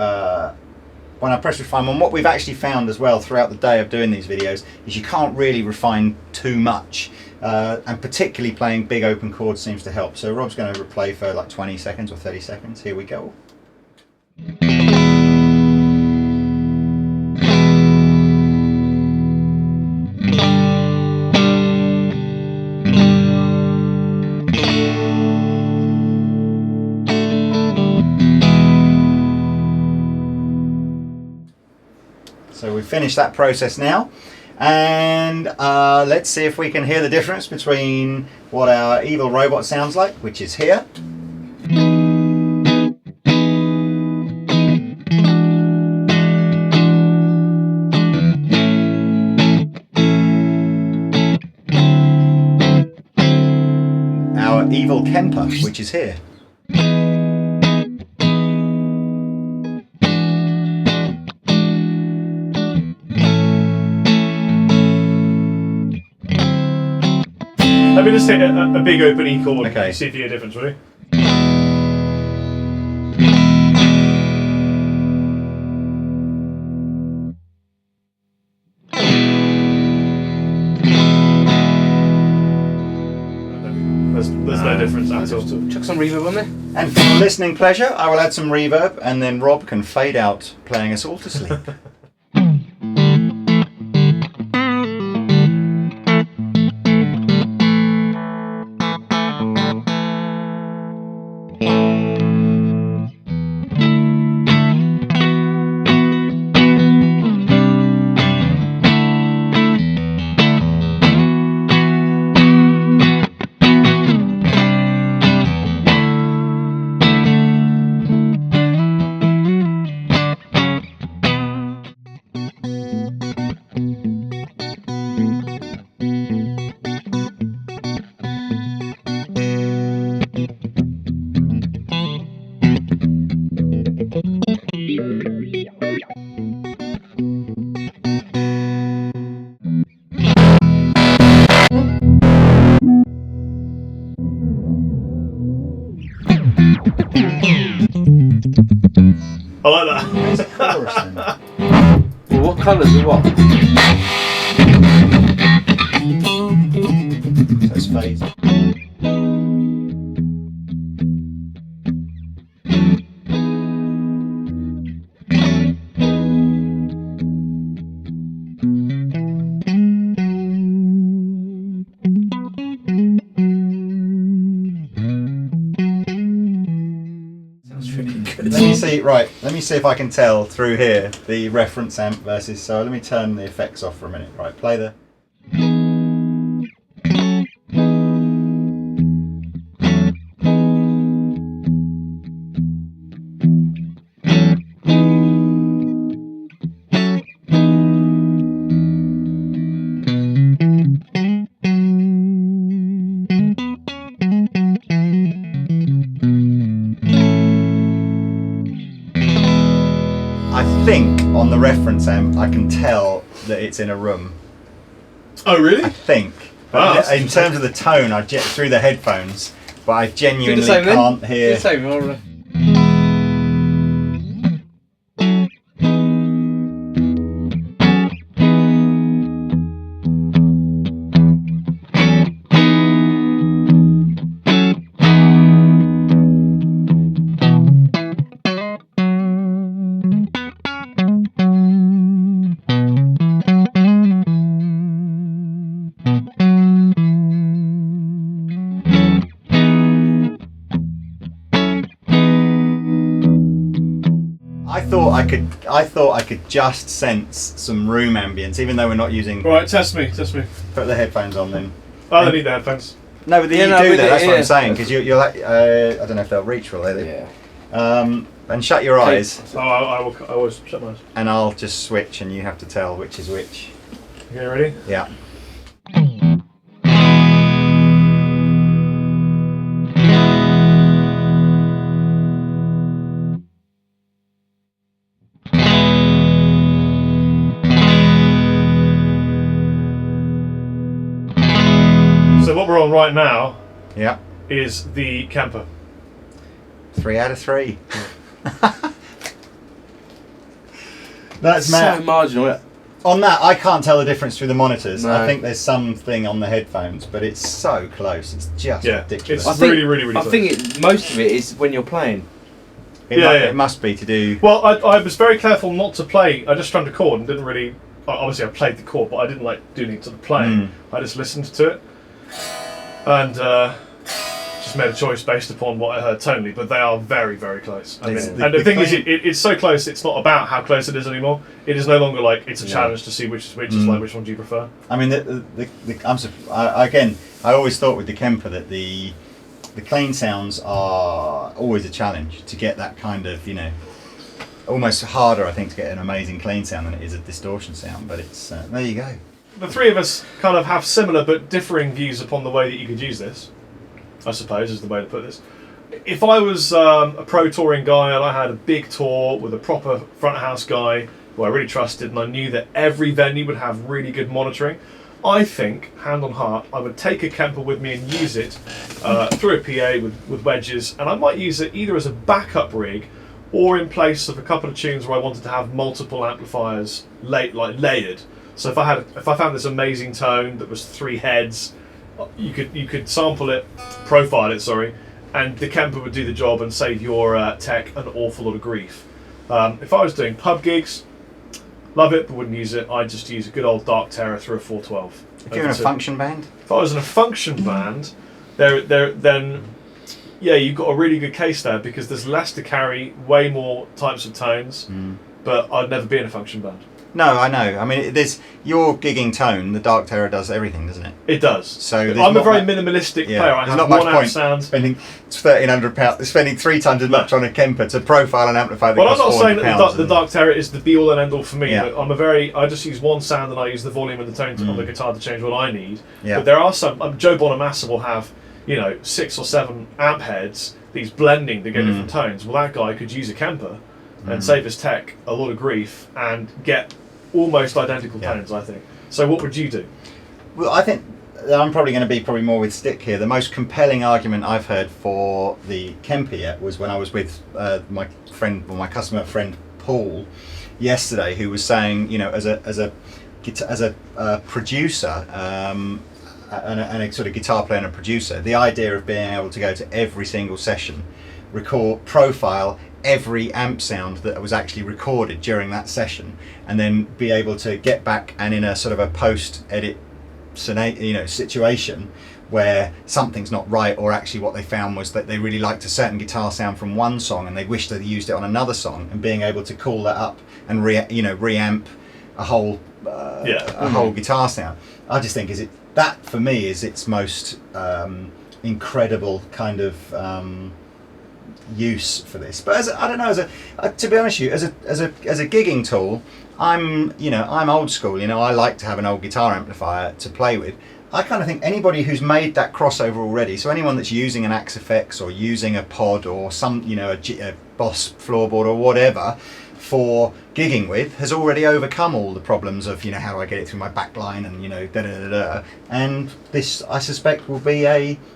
when I press refine, and what we've actually found as well throughout the day of doing these videos is you can't really refine too much. And particularly playing big open chords seems to help. So Rob's going to replay for like 20 seconds or 30 seconds. Here we go. So we've finished that process now. And let's see if we can hear the difference between what our evil robot sounds like, which is here. Our evil Kemper, which is here. Let me just hit a big open E chord. Okay. See if you hear a difference, really. There's no difference at all. Chuck some reverb on there. And for listening pleasure, I will add some reverb, and then Rob can fade out, playing us all to sleep. I like that. It's a chorus then. Well, what colours are what? So it's fades. Let me see, right, let me see if I can tell through here the reference amp versus, so let me turn the effects off for a minute. Right, play the... I think on the reference amp I can tell that it's in a room. Oh, really? I think. Wow, But in terms of the tone, I jet through the headphones, but I genuinely Do the same can't then. hear. Do the same, thought I could just sense some room ambience, even though we're not using. All right, test me. Put the headphones on then. I don't need the headphones. No, but you do that. That's what I'm saying, because you're like, I don't know if they'll reach, will they? Yeah. And shut your eyes. Oh, I will shut my eyes. And I'll just switch, and you have to tell which is which. Okay, ready? Yeah. So what we're on right now Yeah. is the Kemper. 3 out of 3. That's mad. So marginal. On that, I can't tell the difference through the monitors. No. I think there's something on the headphones, but it's so close. It's just ridiculous. It's really I close. think most of it is when you're playing. It must be to do. Well, I was very careful not to play. I just strummed a chord and didn't really. Obviously, I played the chord, but I didn't like doing it to the playing. I just listened to it and just made a choice based upon what I heard tonally. But they are very close. I mean, and the thing is, it's so close. It's not about how close it is anymore. It is no longer like it's a challenge to see which is which. It's like which one do you prefer? I mean, I always thought with the Kemper that the clean sounds are always a challenge to get that kind of, almost harder, I think, to get an amazing clean sound than it is a distortion sound. But it's there you go. The three of us kind of have similar but differing views upon the way that you could use this, I suppose is the way to put this. If I was a pro touring guy and I had a big tour with a proper front of house guy who I really trusted and I knew that every venue would have really good monitoring, I think, hand on heart, I would take a Kemper with me and use it through a PA with wedges, and I might use it either as a backup rig or in place of a couple of tunes where I wanted to have multiple amplifiers layered. So if I found this amazing tone that was 3 heads, you could sample it, profile it, and the Kemper would do the job and save your tech an awful lot of grief. If I was doing pub gigs, love it, but wouldn't use it. I'd just use a good old Dark Terror through a 412. If you're in a function band? If I was in a function band, then yeah, you've got a really good case there because there's less to carry, way more types of tones, but I'd never be in a function band. No, I know. I mean, your gigging tone, the Dark Terror does everything, doesn't it? It does. So I'm a very minimalistic player. I there's have not one much amp point sound. spending £1,300, spending 3 times as much on a Kemper to profile an amplifier that Well, I'm costs not saying £400, that the Dark Terror is the be all and end all for me. Yeah. But I just use one sound and I use the volume and the tone on the guitar to change what I need. Yeah. But there are some. Joe Bonamassa will have 6 or 7 amp heads, these blending to get different tones. Well, that guy could use a Kemper and save his tech a lot of grief and get almost identical tones, I think. So what would you do? Well, I think I'm probably going to be more with Stick here. The most compelling argument I've heard for the Kemper yet was when I was with my customer friend Paul yesterday, who was saying, as a producer and a sort of guitar player and a producer, the idea of being able to go to every single session, record, profile every amp sound that was actually recorded during that session, and then be able to get back and in a sort of a post-edit situation where something's not right, or actually what they found was that they really liked a certain guitar sound from one song and they wished they'd used it on another song, and being able to call that up and reamp a whole whole guitar sound. I just think that for me is its most incredible kind of use for this. But to be honest with you, as a gigging tool, I'm old school. I like to have an old guitar amplifier to play with. I kind of think anybody who's made that crossover already, so anyone that's using an Axe FX or using a pod or some a Boss floorboard or whatever for gigging with, has already overcome all the problems of how do I get it through my backline and and this, I suspect, will be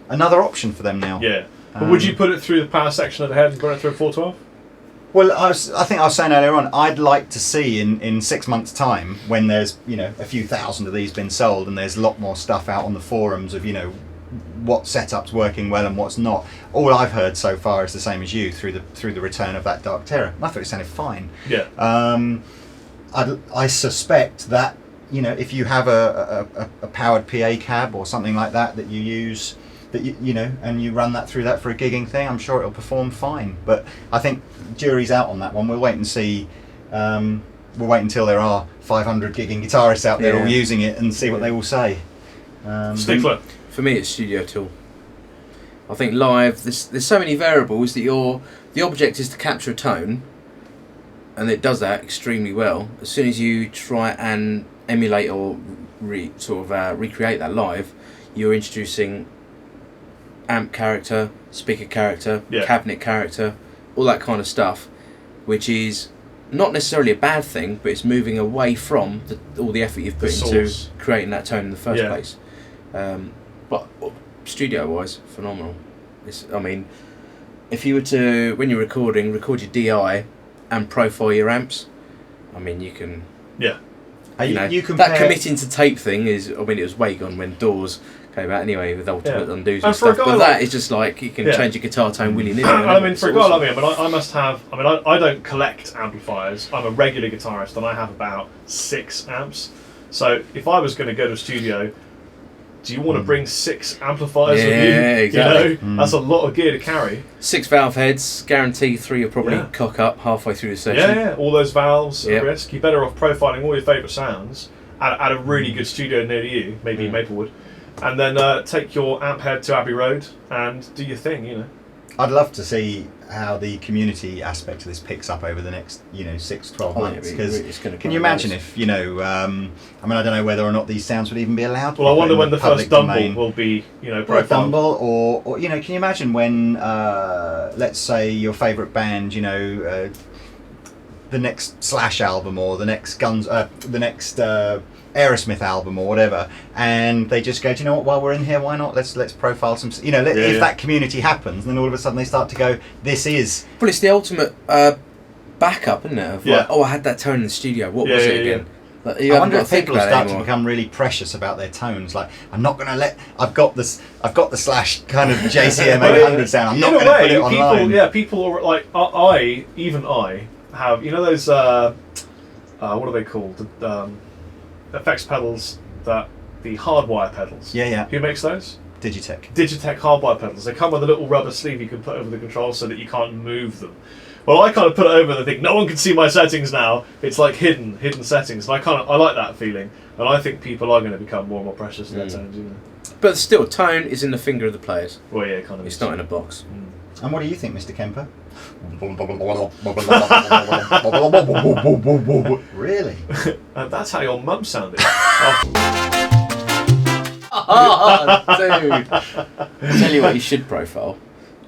another option for them now. Yeah. But would you put it through the power section of the head and run it through a 412? Well, I think I was saying earlier on, I'd like to see in 6 months' time, when there's a few thousand of these been sold and there's a lot more stuff out on the forums of what setup's working well and what's not. All I've heard so far is the same as you through the return of that Dark Terror. I thought it sounded fine. Yeah. I suspect that if you have a powered PA cab or something like that you use that you know, and you run that through that for a gigging thing, I'm sure it'll perform fine. But I think jury's out on that one. We'll wait and see. We'll wait until there are 500 gigging guitarists out there all using it and see what they all say. Stickler. For me, it's studio tool. I think live, there's so many variables that the object is to capture a tone, and it does that extremely well. As soon as you try and emulate or recreate that live, you're introducing amp character, speaker character, cabinet character, all that kind of stuff, which is not necessarily a bad thing, but it's moving away from all the effort you've put into creating that tone in the first place. But studio-wise, phenomenal. I mean, if you were to, when you're recording, record your DI and profile your amps, I mean, you can... Yeah. You compare... That committing to tape thing is, I mean, it was way gone when Doors came out anyway with Ultimate Undos and stuff, but that is just like, you can change your guitar tone willy-nilly. I mean, for a guy like me, I must have, I don't collect amplifiers. I'm a regular guitarist and I have about 6 amps. So if I was going to go to a studio, do you want to bring 6 amplifiers with you? Yeah, exactly. You know, that's a lot of gear to carry. 6 valve heads, guarantee 3 will probably cock up halfway through the session. Yeah, all those valves at risk. You're better off profiling all your favourite sounds at a really good studio near you, maybe Maplewood, and then take your amp head to Abbey Road and do your thing, you know. I'd love to see how the community aspect of this picks up over the next, 6-12 months. Because can you imagine if, I mean, I don't know whether or not these sounds would even be allowed. Well, I wonder when the first Dumble will be, profiled. Dumble, or can you imagine when, let's say, your favourite band, the next Slash album or the next Aerosmith album or whatever, and they just go, do you know what, while we're in here, why not let's profile some, if that community happens, then all of a sudden they start to go, this is... Well, it's the ultimate backup, isn't it? Of like, I had that tone in the studio, what was it again? Like, I wonder if people start to become really precious about their tones. Like, I'm not going to I've got the Slash kind of JCM 800 sound, I'm not going to put it online. People are like, I have, those, what are they called? Effects pedals, the hardwire pedals. Yeah. Who makes those? Digitech hardwire pedals. They come with a little rubber sleeve you can put over the controls so that you can't move them. Well, I kind of put it over and think, no one can see my settings now. It's like hidden settings. And I like that feeling. And I think people are going to become more and more precious in their tones. But still, tone is in the finger of the players. Well, yeah, kind of. It's not in a box. And what do you think, Mr. Kemper? Really? That's how your mum sounded. Dude. I'll tell you what you should profile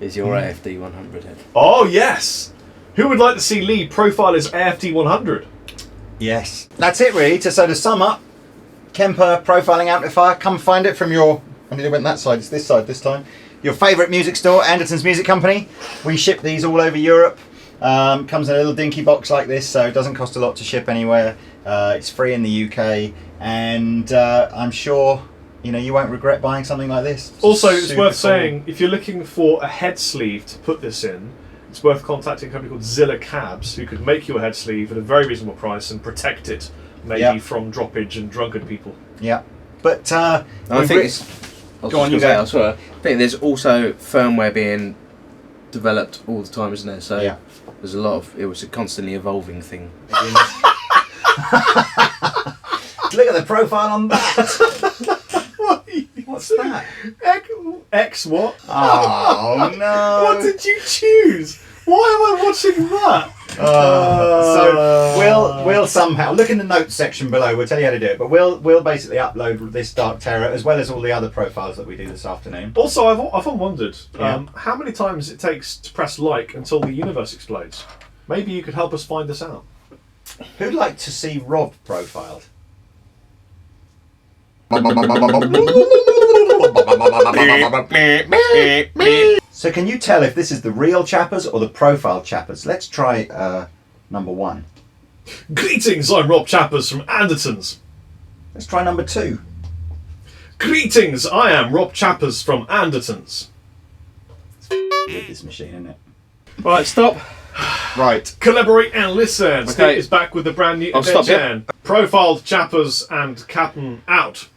is your AFD 100 head. Oh, yes! Who would like to see Lee profile his AFD 100? Yes. That's it, really. So to sum up, Kemper Profiling Amplifier, come find it from your... I nearly went that side, it's this side this time. Your favourite music store, Andertons Music Company. We ship these all over Europe. Comes in a little dinky box like this, so it doesn't cost a lot to ship anywhere. It's free in the UK, and I'm sure you won't regret buying something like this. Also, it's worth saying, if you're looking for a head sleeve to put this in, it's worth contacting a company called Zilla Cabs, who could make you a head sleeve at a very reasonable price and protect it, maybe from droppage and drunken people. Yeah, but I think it's... Go on, you go. I think there's also firmware being developed all the time, isn't there? So there's a lot of... It was a constantly evolving thing. Look at the profile on that. What's that? X what? Oh no! What did you choose? Why am I watching that? So we'll somehow look in the notes section below. We'll tell you how to do it, but we'll basically upload this Dark Terror as well as all the other profiles that we do this afternoon. Also, I've often wondered how many times it takes to press like until the universe explodes. Maybe you could help us find this out. Who'd like to see Rob profiled? So can you tell if this is the real Chappers or the profile Chappers? Let's try number 1. Greetings, I'm Rob Chappers from Andertons. Let's try number 2. Greetings, I am Rob Chappers from Andertons. With this machine, isn't it? Right, stop. Right. Collaborate and listen. Okay. Steve is back with a brand new I'll stop, invention. Profiled Chappers and Chapman out.